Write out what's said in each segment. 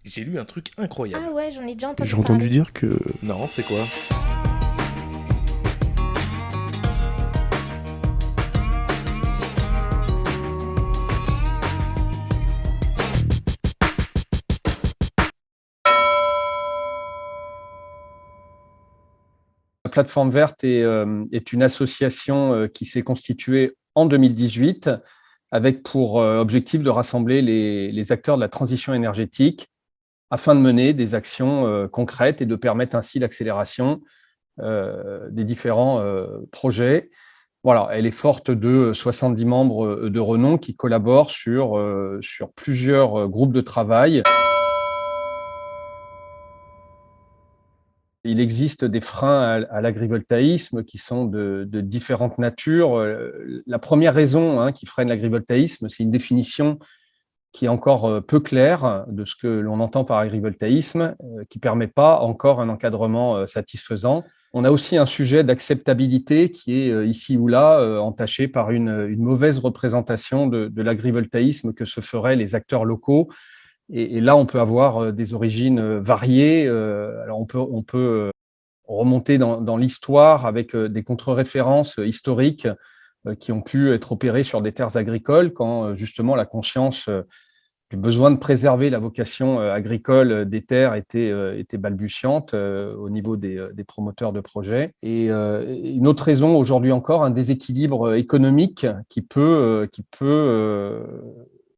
J'ai lu un truc incroyable. Ah ouais, j'en ai déjà J'ai entendu entendu parler. dire que Non, c'est quoi? La plateforme verte est une association qui s'est constituée en 2018 avec pour objectif de rassembler les acteurs de la transition énergétique afin de mener des actions concrètes et de permettre ainsi l'accélération des différents projets. Voilà, elle est forte de 70 membres de renom qui collaborent sur plusieurs groupes de travail. Il existe des freins à l'agrivoltaïsme qui sont de différentes natures. La première raison qui freine l'agrivoltaïsme, c'est une définition qui est encore peu claire de ce que l'on entend par agrivoltaïsme, qui ne permet pas encore un encadrement satisfaisant. On a aussi un sujet d'acceptabilité qui est ici ou là entaché par une mauvaise représentation de l'agrivoltaïsme que se feraient les acteurs locaux. Et là, on peut avoir des origines variées. Alors, on peut remonter dans l'histoire avec des contre-références historiques qui ont pu être opérées sur des terres agricoles quand justement la conscience du besoin de préserver la vocation agricole des terres était balbutiante au niveau des promoteurs de projets. Et une autre raison aujourd'hui encore, un déséquilibre économique qui peut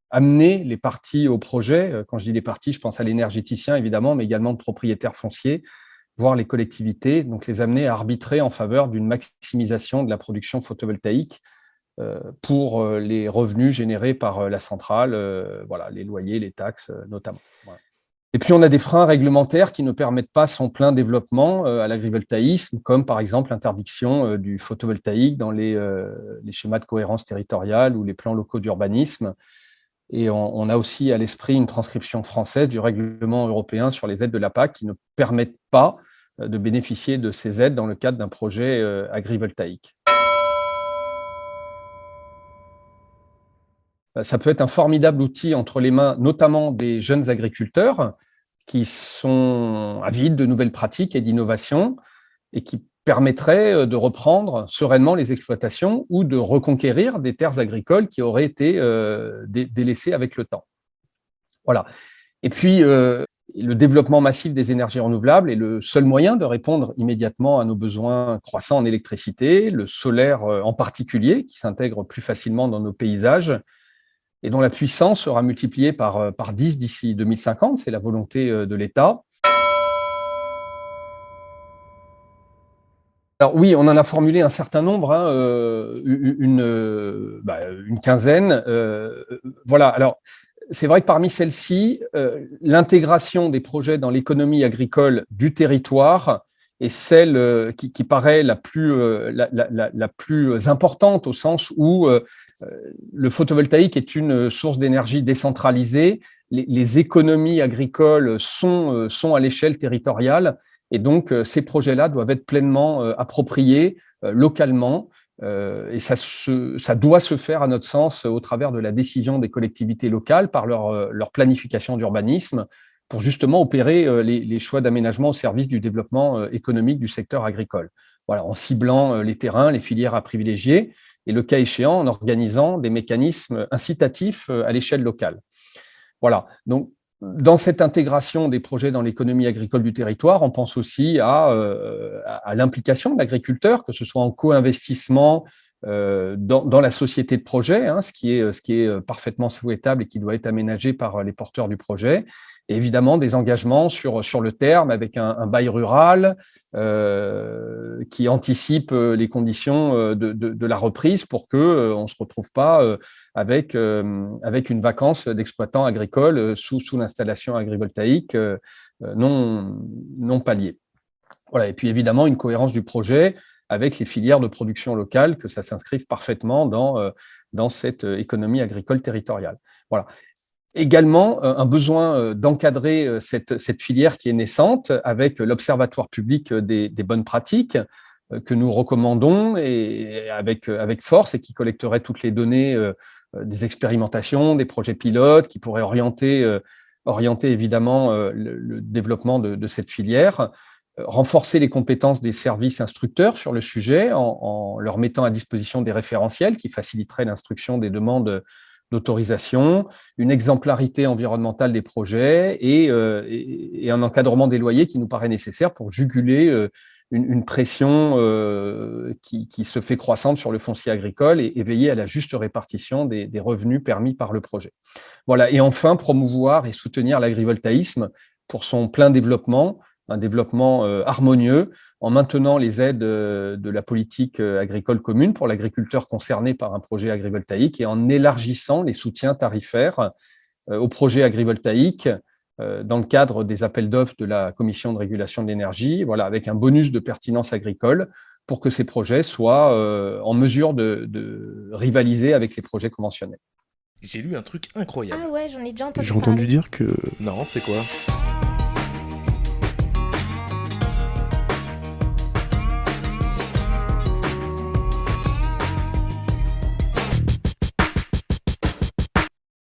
amener les parties au projet. Quand je dis les parties, je pense à l'énergéticien évidemment, mais également de propriétaires fonciers, voire les collectivités, donc les amener à arbitrer en faveur d'une maximisation de la production photovoltaïque pour les revenus générés par la centrale, voilà, les loyers, les taxes notamment. Voilà. Et puis, on a des freins réglementaires qui ne permettent pas son plein développement à l'agrivoltaïsme, comme par exemple l'interdiction du photovoltaïque dans les schémas de cohérence territoriale ou les plans locaux d'urbanisme. Et on a aussi à l'esprit une transcription française du règlement européen sur les aides de la PAC qui ne permettent pas de bénéficier de ces aides dans le cadre d'un projet agrivoltaïque. Ça peut être un formidable outil entre les mains, notamment des jeunes agriculteurs qui sont avides de nouvelles pratiques et d'innovation et qui permettrait de reprendre sereinement les exploitations ou de reconquérir des terres agricoles qui auraient été délaissées avec le temps. Voilà. Et puis, le développement massif des énergies renouvelables est le seul moyen de répondre immédiatement à nos besoins croissants en électricité, le solaire en particulier, qui s'intègre plus facilement dans nos paysages et dont la puissance sera multipliée par 10 d'ici 2050, c'est la volonté de l'État. Alors oui, on en a formulé un certain nombre, une quinzaine. Voilà, alors c'est vrai que parmi celles-ci, l'intégration des projets dans l'économie agricole du territoire est celle qui paraît la plus importante au sens où le photovoltaïque est une source d'énergie décentralisée, les économies agricoles sont à l'échelle territoriale et donc ces projets-là doivent être pleinement appropriés localement et ça doit se faire, à notre sens, au travers de la décision des collectivités locales par leur planification d'urbanisme pour justement opérer les choix d'aménagement au service du développement économique du secteur agricole. Voilà, en ciblant les terrains, les filières à privilégier et le cas échéant en organisant des mécanismes incitatifs à l'échelle locale. Voilà, donc dans cette intégration des projets dans l'économie agricole du territoire, on pense aussi à l'implication de l'agriculteur, que ce soit en co-investissement dans la société de projet, ce qui est parfaitement souhaitable et qui doit être aménagé par les porteurs du projet. Et évidemment, des engagements sur le terme avec un bail rural qui anticipe les conditions de la reprise pour qu'on ne se retrouve pas avec une vacance d'exploitants agricoles sous l'installation agrivoltaïque non palliée. Voilà. Et puis évidemment, une cohérence du projet avec les filières de production locale, que ça s'inscrive parfaitement dans cette économie agricole territoriale. Voilà. Également, un besoin d'encadrer cette filière qui est naissante avec l'Observatoire public des bonnes pratiques que nous recommandons et avec force et qui collecterait toutes les données des expérimentations, des projets pilotes, qui pourraient orienter orienter évidemment le développement de cette filière, renforcer les compétences des services instructeurs sur le sujet en leur mettant à disposition des référentiels qui faciliteraient l'instruction des demandes d'autorisation, une exemplarité environnementale des projets et un encadrement des loyers qui nous paraît nécessaire pour juguler une pression qui se fait croissante sur le foncier agricole et veiller à la juste répartition des revenus permis par le projet. Voilà. Et enfin, promouvoir et soutenir l'agrivoltaïsme pour son plein développement, un développement harmonieux, en maintenant les aides de la politique agricole commune pour l'agriculteur concerné par un projet agrivoltaïque et en élargissant les soutiens tarifaires aux projets agrivoltaïques dans le cadre des appels d'offres de la Commission de régulation de l'énergie, voilà, avec un bonus de pertinence agricole pour que ces projets soient en mesure de rivaliser avec les projets conventionnels. J'ai lu un truc incroyable. Ah ouais, j'en ai déjà entendu J'ai entendu parler. dire que Non, c'est quoi?